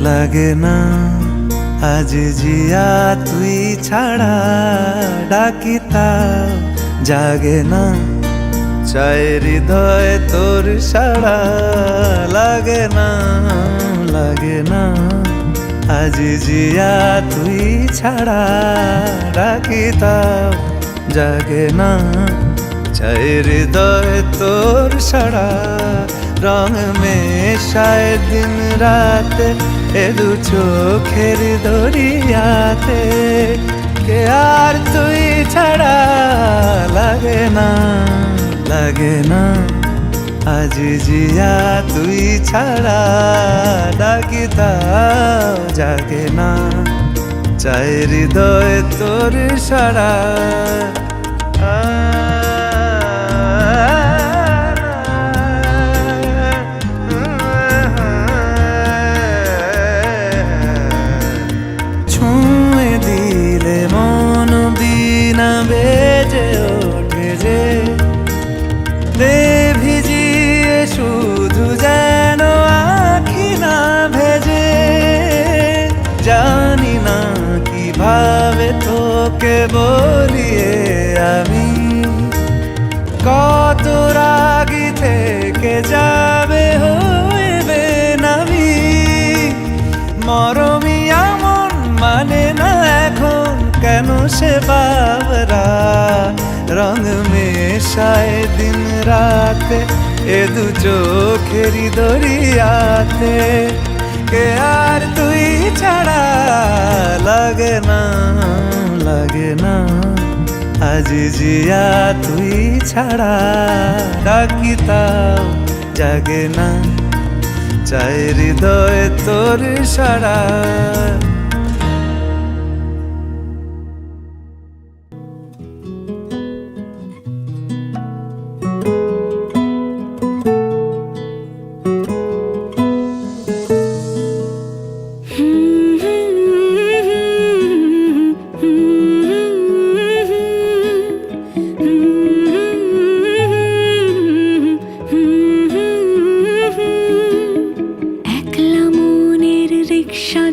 লাগে না আজ জিয়া তুই ছাড়া ডাকি তাও জাগে না চাই হৃদয় তোর সাড়া লাগে না আজ জিয়া তুই ছাড়া ডাকি তাও জাগে না চাই হৃদয় তোর সাড়া রং মেশায় দিন রাতে এ দু চোখের দরিয়াতে কে আর তুই ছাড়া লাগে না আজ জিয়া তুই ছাড়া ডাকি তাও জাগে না চাই হৃদয় তোর সাড়া ছুঁয়ে দিলে মন বিনা বেজে ওঠে যে ভিজিয়ে শুধু যেন আখি না ভেজে জানি না কিভাবে তোকে বলিয়ে আমি কত রাগি থেকে যাবে হইবে নামি মরমি এমন মানে না এখন কেন সে বাবরা রং মেশায় দিন রাতে এ দু চোখেরি দরিয়াতে কে আর তুই ছাড়া লাগে না আজ জিয়া তুই ছাড়া ডাকি তাও জাগে না চাই হৃদয় তোর সাড়া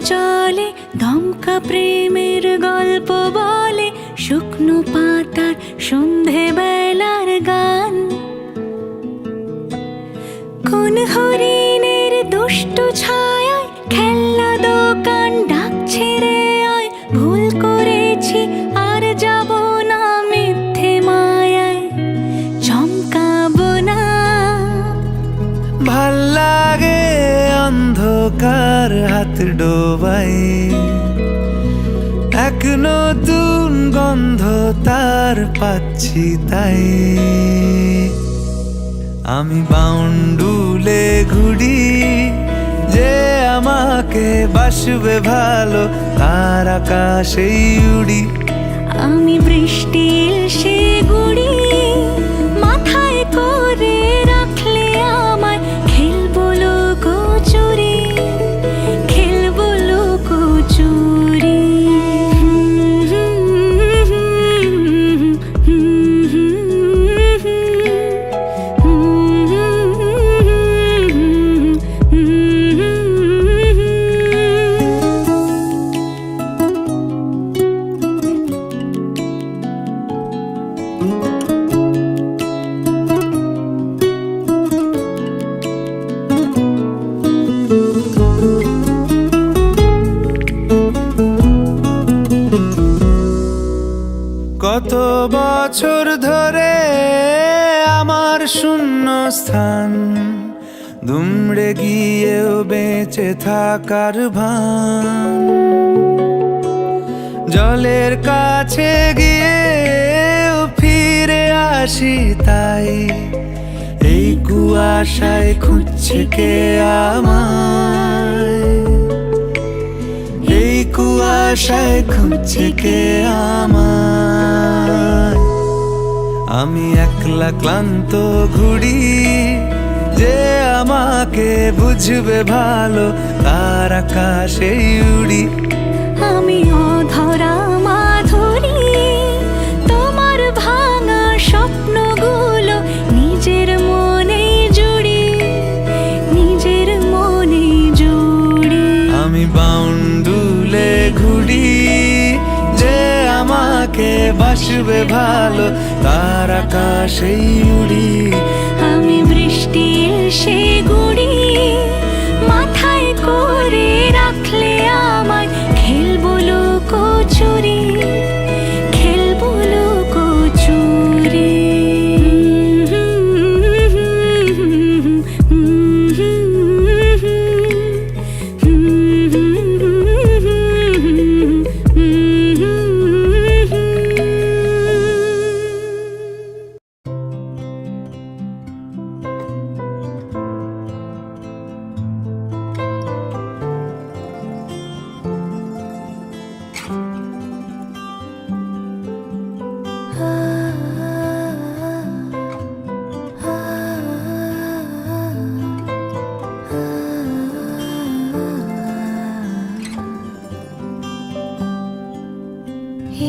চলে দমকা প্রেমের গল্প বলে শুকনো পাতার সন্ধে বেলার গান কোন হরিণের দুষ্ট ছায়ায় খেলনা দোকান ডাকছে রে আয় ভুল করেছি আর যাব না মিথ্যে মায়ায় চমকাবো না ভাল লাগে অন্ধকার হাত ডোবাই এক নতুন গন্ধ তার পাচ্ছি তাই আমি বাউন্ডুলে ঘুরি যে আমাকে বাসবে ভালো তার আকাশেই উড়ি আমি বৃষ্টির সে গুড়ি মাথায় করে রাখলে আমায় খেলবো লুকোচুরি কত বছর ধরে আমার শূন্য স্থান দুমড়ে গিয়েও বেঁচে থাকার ভান জলের কাছে গিয়েও ফিরে আসি তাই এই কুয়াশায় খুঁজছে কে আমায় এই কুয়াশায় খুঁজছে কে আমায় আমি একলা ক্লান্ত ঘুরি যে আমাকে বুঝবে ভালো তার আকাশেই উড়ি আমি অধরা মাধুরী তোমার ভাঙা স্বপ্নগুলো নিজের মনে জুড়ি নিজের মনে বুঝবে ভালো তার আকাশেই উড়ি। আমি বৃষ্টি এসে গুড়ি মাথায় করে রাখলে আমায় খেলবো লুকোচুরি, খেলবো লুকোচুরি।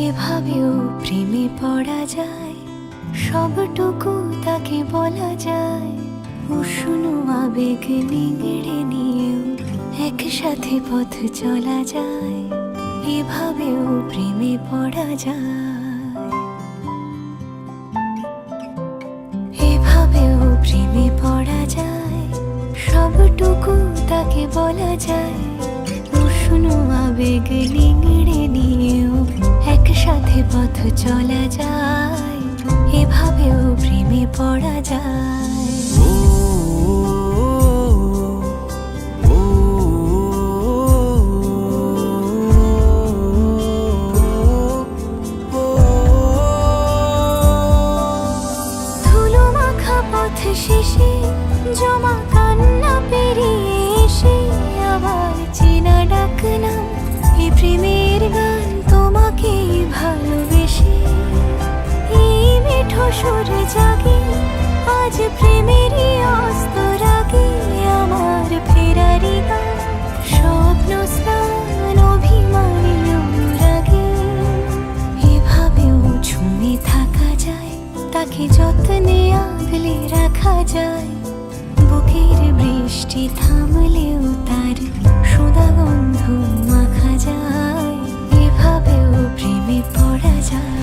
এভাবেও প্রেমে পড়া যায়, সবটুকু তাকে বলা যায়। উষ্ণ আবেগ নিংড়ে নিয়েও একসাথে পথ চলা যায়। এভাবেও প্রেমে পড়া যায়, এভাবেও প্রেমে পড়া যায়, সবটুকু তাকে বলা যায়। উষ্ণ আবেগ নিংড়ে নিয়েও একসাথে পথ চলা যায়। এভাবেও প্রেমে পড়া যায়। ও, ও, ও, ও, ধুলো মাখা পথ শেষে জমা কান্না পেরিয়ে এসে আবার চেনা ডাকলাম এই প্রেমের গান তোমাকে ভালোবেসে। এই মিঠো সুর জাগে আজ প্রেমেরই অস্তর আগে। আমার ফেরারি গান স্বপ্ন স্নান অভিমানী অনুরাগে। এভাবেও ঝুমে থাকা যায়, তাকে যত্নে আগলে রাখা যায়। বুকের বৃষ্টি থামলেও তার সুধা গন্ধ মাখা যায়। এভাবেও প্রেমে পড়া যায়।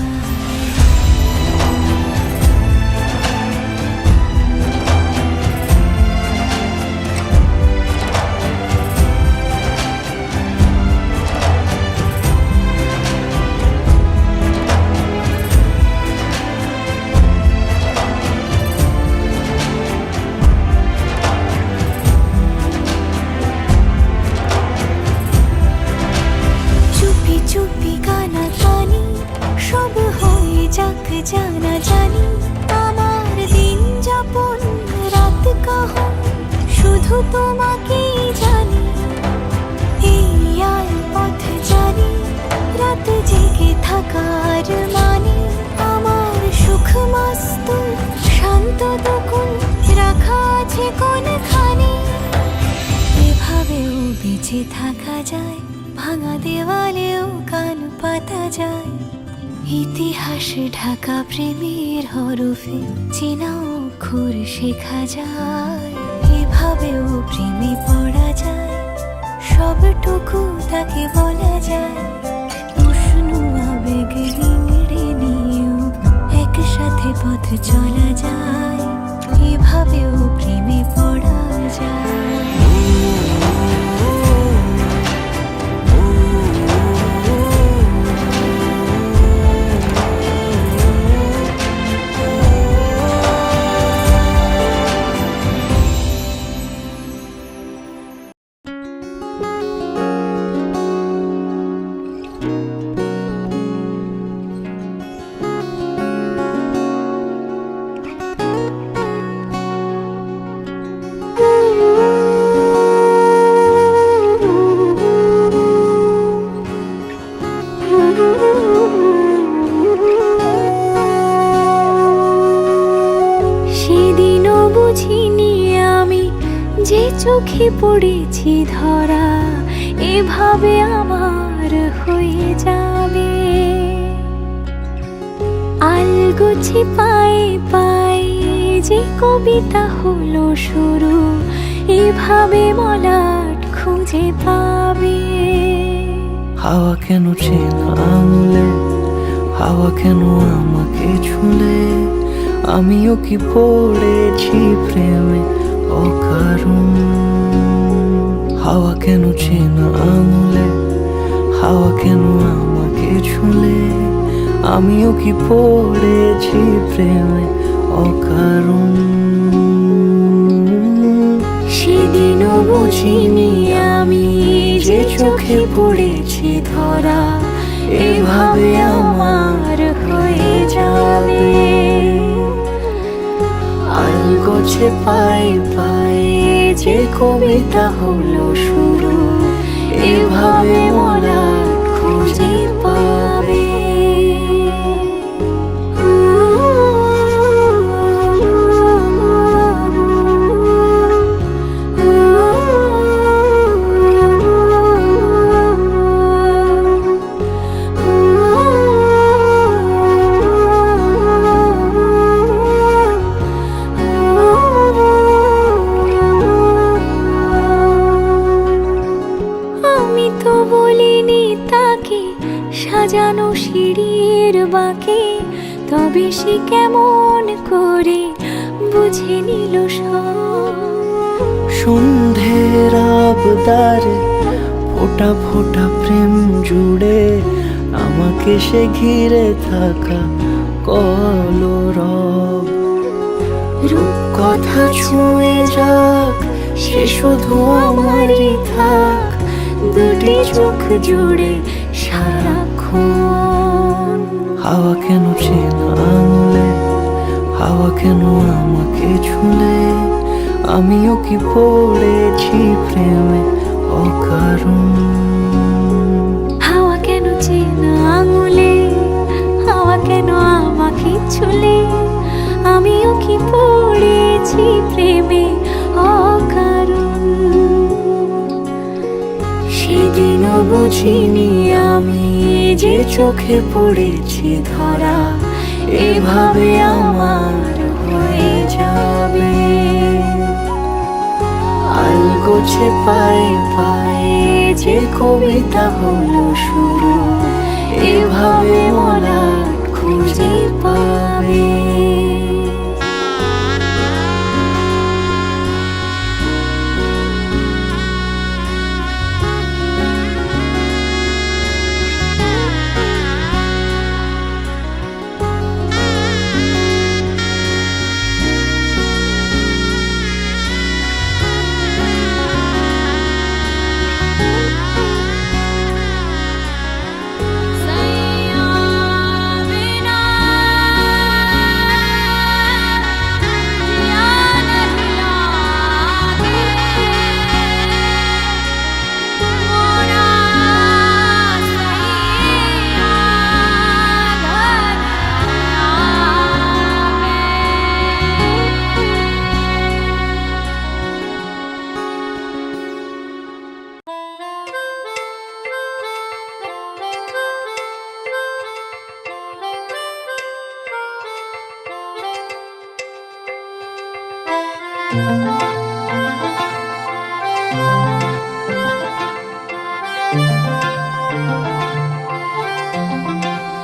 চুপি চুপি গানা গানি সব হয়ে যাক জানা জানি। আমার দিন যাপন রাত কাহন শুধু তোমাকেই জানি। এই আর পথ জানি রাত জেগে থাকার মানে। আমার সুখ মস্ত শান্ত দকুল রাখা আছে কোনখানে। এভাবেও বেঁচে থাকা যায়, ভাঙা দেওয়ালেও কান পাতা যায়। ইতিহাস ঢাকা প্রেমের হরফে চেনা অক্ষর শেখা যায়। এভাবেও প্রেমে পড়া যায়, সবটুকু তাকে বলা যায়। উষ্ণ আবেগ নিংড়ে নিয়েও একসাথে পথ চলা যায়। এভাবেও প্রেমে পড়া যায়। সেদিনও বুঝিনি আমি যে চোখে পড়েছি ধরা এভাবে আমার হয়ে যাবে। আলগোছে পায়ে পায়ে যে কবিতা হলো শুরু এভাবে মলাট খুঁজে পাবে। হাওয়া কেন চেনা আঙুলে হাওয়া কেন আমাকে ছুলে, আমিও কি পড়েছি প্রেমে অকারণ। হাওয়া কেন চেনা আঙুলে, হাওয়া কেন আমাকে ছুলে, আমিও কি পড়েছি প্রেমে অকারণ। সেদিনও বুঝিনি আমি যে চোখে পড়েছি ধরা, এভাবে আমার হয়ে যাবে। আলগোছে পাই পাই যে কবিতা হলো শুরু, এভাবে মলাট খুঁজে পাবে। আমি তো বলিনি তাকে সাজানো সিঁড়ির বাঁকে, তবে সে কেমন করে বুঝে নিল সব। সন্ধ্যের আবদারে ফোঁটা ফোঁটা প্রেম জুড়ে, আমাকে সে ঘিরে থাকা কলরব। রূপকথা ছুঁয়ে যাক, সে শুধু আমারই থাক, দুটি চোখ জুড়ে সারাক্ষণ। হাওয়া কেন চেনা আঙুলে, হাওয়া কেন আমাকে ছুলে, আমিও কি পড়েছি প্রেমে অকারণ। হাওয়া কেন চেনা আঙুলে, হাওয়া কেন আমাকে ছুলে, আমিও কি পড়েছি প্রেমে অকারণ। সেদিনও বুঝিনি আমি যে চোখে পড়েছি ধরা, এভাবে আমার হয়ে যাবে। আলগোছে পাই পাই যে কবিতা হলো শুরু, এভাবে মলাট খুঁজে পাবে।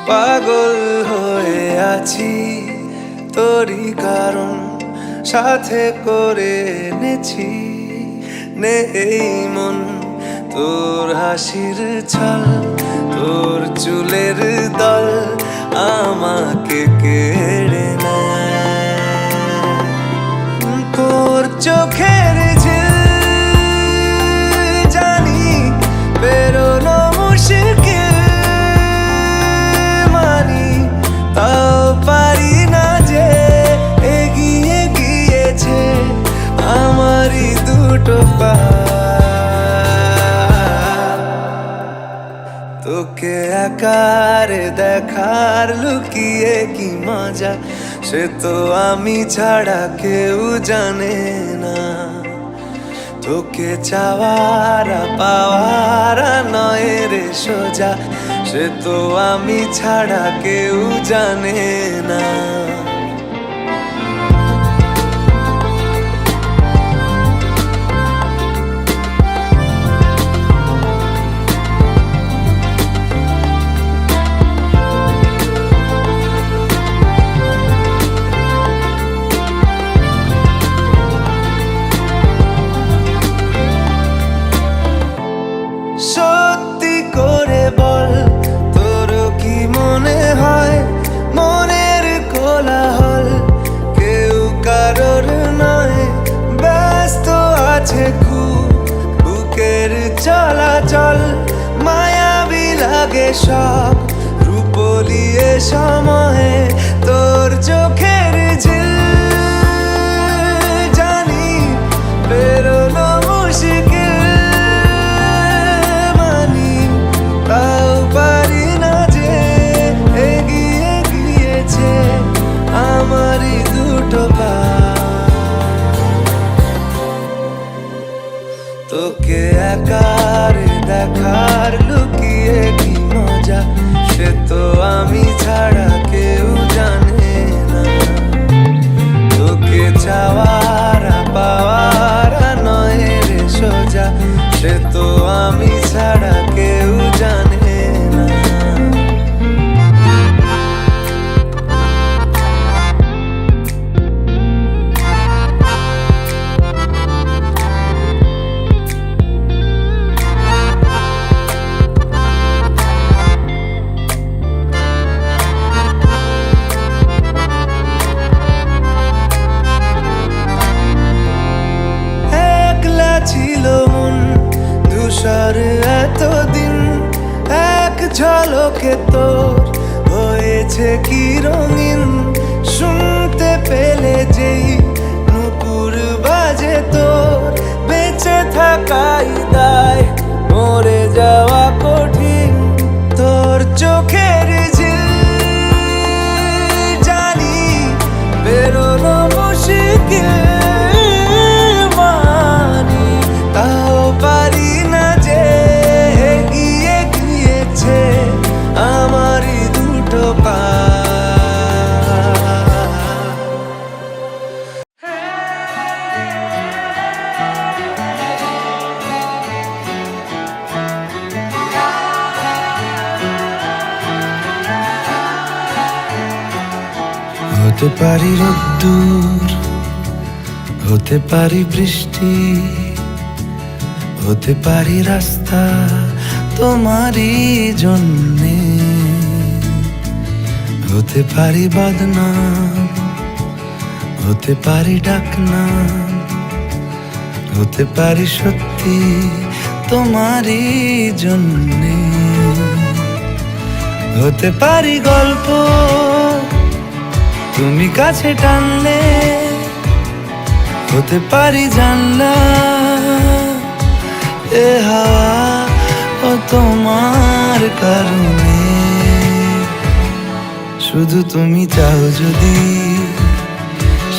পাগল হয়ে আছি তোরই কারণ, সাথে করে এনেছি নেই মন তোর হাসির ছল, তোর চুলের দল আমাকে কেড়ে নেয়। তোর চোখের ঝিল জানি বেরোনো মুশকিল, মানি তাও পারি না যে এগিয়ে গিয়েছে আমারই দুটো পা। তোকে আকার দেখার লুকিয়ে কি মজা, সে তো আমি ছাড়া কেউ জানে না। তোকে চাওয়ার পাওয়ার নয় রে সোজা, সে তো আমি ছাড়া কেউ জানে না। সব রূপলিয়ে সময়ে তোর চোখের ঝিল জানি বেরোনো মুশকিল মানি তাও পারি না যে এগিয়ে গিয়েছে আমারই দুটো পা তোকে একার দেখার লুকিয়ে কি মজা সে তো আমি ছাড়া কেউ জানে না তোকে চাওয়ার পাওয়ার নয় রে সোজা সে তো আমি ছাড়া কেউ জানে না ছিল মন ধূসর এতদিন এক ঝলকে তোর হয়েছে কি রঙিন শুনতে পেলে যেই নুপুর বাজে তোর বেঁচে থাকাই দায় মরে যাওয়া কঠিন তোর চোখের ঝিল জানি বেরোনো মুশকিল তাও পারি না যে এগিয়ে গিয়েছে আমারই দুটো পা হতে পারি রোদ্দুর হতে পারি বৃষ্টি হতে পারি রাস্তা তোমারই জন্যে হতে পারি বদনাম হতে পারি ডাকনাম হতে পারি সত্যি তোমারই জন্যে হতে পারি গল্প তুমি কাছে টানলে হতে পারি জানলা এ হাওয়া ও তোমার কারণে শুধু তুমি চাও যদি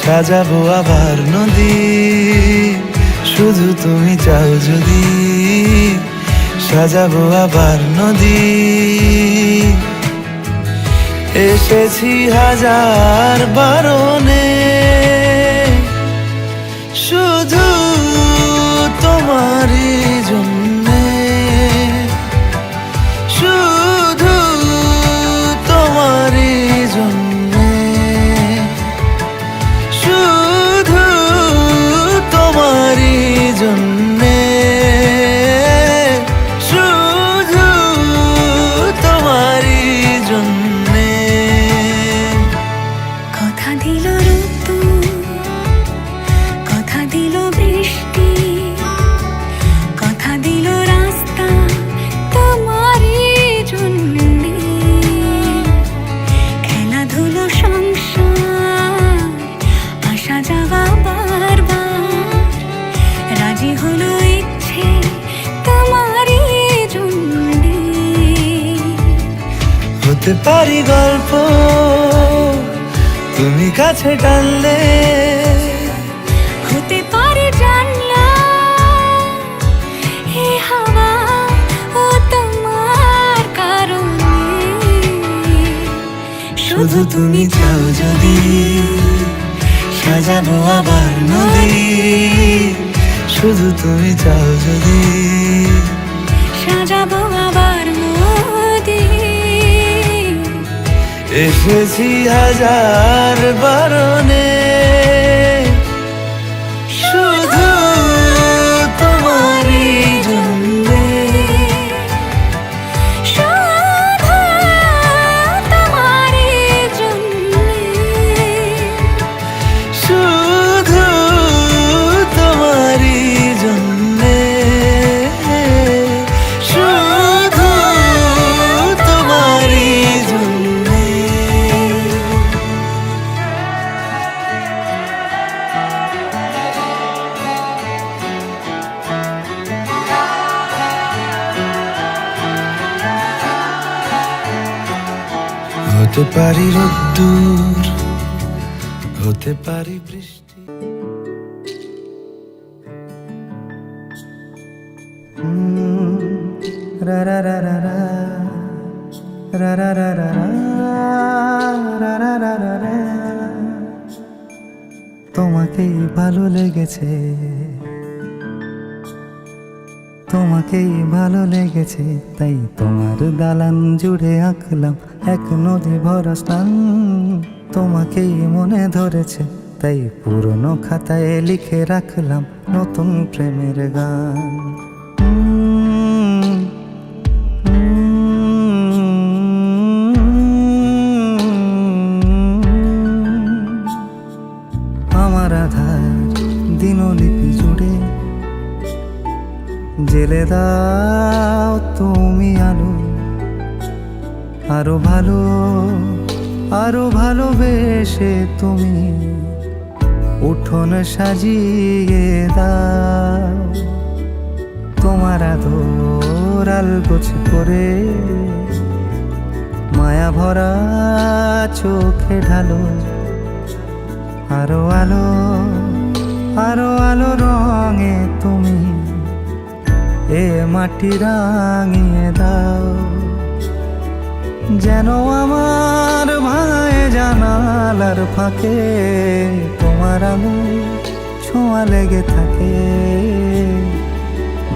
সাজাবো আবার নদী শুধু তুমি চাও যদি সাজাবো আবার নদী এসেছি হাজার বারণে শুধু তোমারই জন্যে শুধু তোমারই জন্যে শুধু তোমারই জন্যে শুধু তোমারই জন্যে কথা দিল ঋতু কথা দিল বৃষ্টি কথা দিল রাস্তা তোমারই জন্যে খেলাধুলো সংসার আসা যাওয়া বারবার রাজি হলো ইচ্ছে তোমারই জন্যে হতে পারি গল্প তুমি কাছে টানলে হতে পারে জানলা হে হাওয়া ও তোমার কারণে শুধু তুমি চাও যদি সাজাবো আবার নদী শুধু তুমি চাও যদি সাজাবো আবার নদী এসেছি হাজার বারণে শুধু তোমারই জন্যে শুধু তোমারই জন্যে শুধু তোমারই জন্যে শুধু হতে পারি রোদ্দুর, হতে পারি বৃষ্টি। রা রা রা রা রা রা রা রা রা রা রা রা রা রা। তোমাকেই ভালো লেগেছে, তোমাকেই ভালো লেগেছে, তাই তোমার দালান জুড়ে আঁকলাম এক নদী ভরা স্থান। তোমাকেই মনে ধরেছে, তাই পুরনো খাতায় লিখে রাখলাম নতুন প্রেমের গান। আমার আধার দিনলিপি জুড়ে জেলে দাও তুমি আলো, আরো ভালো, আরো ভালোবেসে তুমি উঠোন সাজিয়ে দাও। তোমার আদর আলগোছ করে মায়া ভরা চোখে ঢালো, আরো আলো, আরো আলো রঙে তুমি এ মাটি রাঙিয়ে দাও। যেন আমার ভাই জানালার ফাঁকে তোমার আলো ছোঁয়া লেগে থাকে।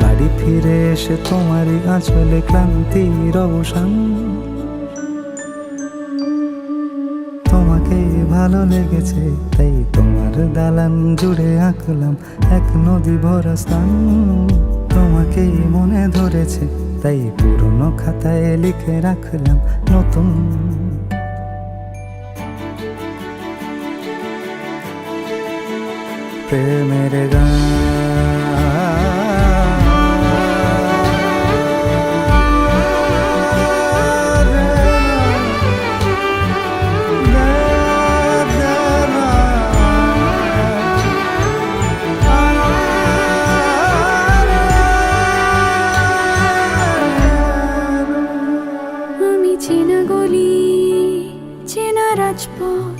বাড়ি ফিরে এসে তোমারই আঁচলে ক্লান্তির অবসান। তোমাকেই ভালো লেগেছে, তাই তোমার দালান জুড়ে আঁকলাম এক নদী ভরা স্থান। তোমাকেই মনে ধরেছে, তাই পুরনো খাতায় লিখে রাখলাম নতুন প্রেমের গান। চেনা গলি, চেনা রাজপথ,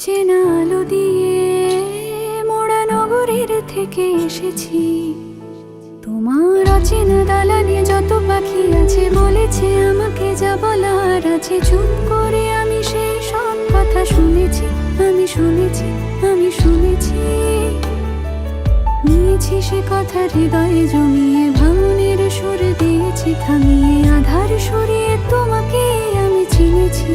চেনা আলো দিয়ে মোড়া নগরের থেকে এসেছি। তোমার অচেনা দালানে যত পাখি আছে বলেছে আমাকে যা বলার আছে। চুপ করে আমি সেই সব কথা শুনেছি, আমি শুনেছি, আমি শুনেছি। নিয়েছি সে কথা হৃদয়ে জমিয়ে, ভাঙনের সুর দিয়েছি থামিয়ে, আধার সরিয়ে তোমাকে আমি চিনেছি।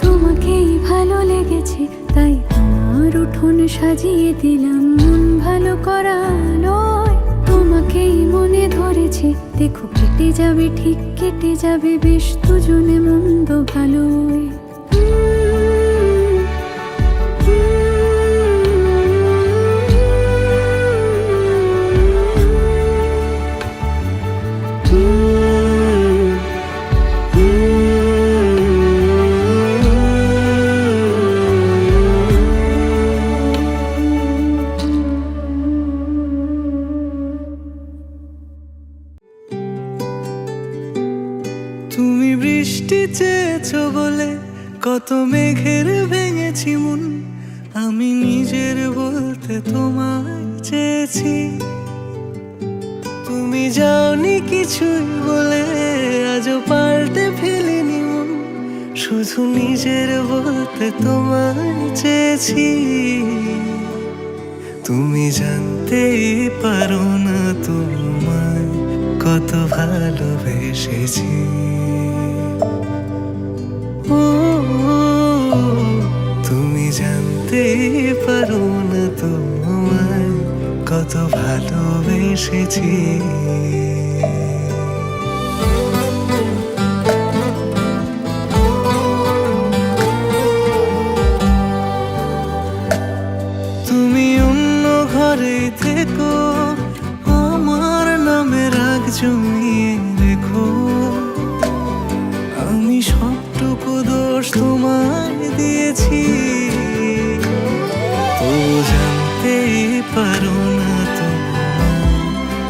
তোমাকেই ভালো লেগেছে, তাই আমার উঠোন সাজিয়ে দিলাম মন ভালো করা আলোয়। তোমাকেই মনে ধরেছে, দেখো কেটে যাবে, ঠিক কেটে যাবে বেশ দুজনে মন্দ ভালোই। তুমি বৃষ্টি চেয়েছো বলে কত মেঘের ভেঙেছি মন। আমি নিজের বলতে তোমায় চেয়েছি, তুমি যাওনি কিছুই বলে আজও পাল্টে ফেলিনি মন। শুধু নিজের বলতে তোমায় চেয়েছি। তুমি জানতেই পারো না তোমায় কত ভালোবেসেছি। ও তুমি জানতেই পারো না তোমায় কত ভালোবেসেছি। তুমি অন্য ঘরে থেকো, আমার নামে রাগ জমিয়ে রেখো। আমি সবটুকু দোষ তোমায় দিয়েছি, তো জানতেই পারো না তোমায়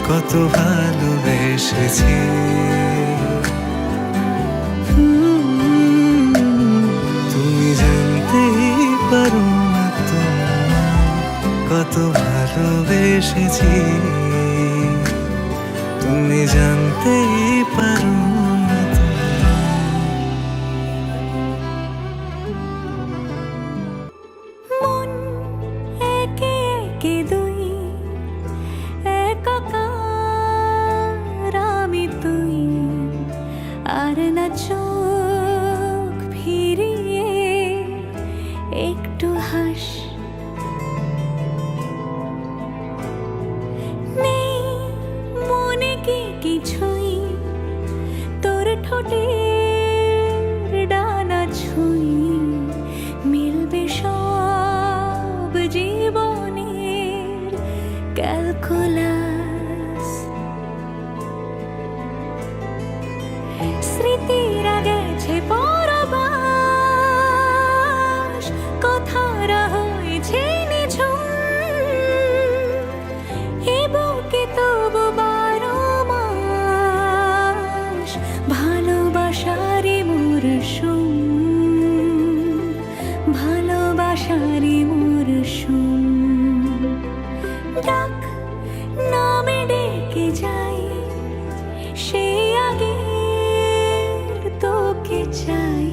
কত ভালোবেসেছি। এসেছি তুমি জানতেই পারো না মন একে একে দুই একাকার আমি তুই আর না চোখ ফিরিয়ে একটু হাস নেই মনে কি কিছুই তোর ঠোঁটের ডানা ছুঁই মিলবে সব জীবনের ক্যালকুলাস স্মৃতিরা গেছে পরবাস কথারা হয়েছে নিঝুম এ বুকে তবু 12 মাস ভালোবাসারই মরশুম ভালোবাসারই মরশুম ডাক নামে ডেকে যাই সেই আগের তোকে চাই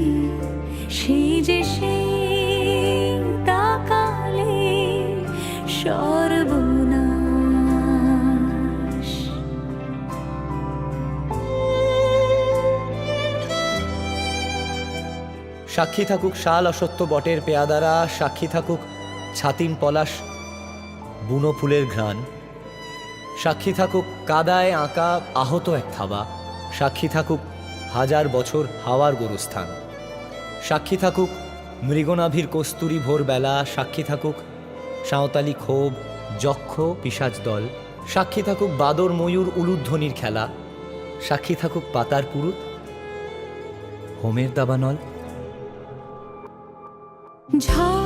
সেই যে সেই তাকালে সর্বনাশ সাক্ষী থাকুক শাল অসত্য বটের পেয়াদারা, সাক্ষী থাকুক ছাতিম পলাশ বুনো ফুলের ঘ্রাণ, সাক্ষী থাকুক কাদায় আঁকা আহত এক থাবা, সাক্ষী থাকুক হাজার বছর হাওয়ার গোরস্থান, সাক্ষী থাকুক মৃগনাভির কস্তুরী ভোরবেলা, সাক্ষী থাকুক সাঁওতালি ক্ষোভ যক্ষ পিশাচ দল, সাক্ষী থাকুক বাদর ময়ূর উলুধ্বনির খেলা, সাক্ষী থাকুক পাতার পুরুত হোমের দাবানল। ঝড়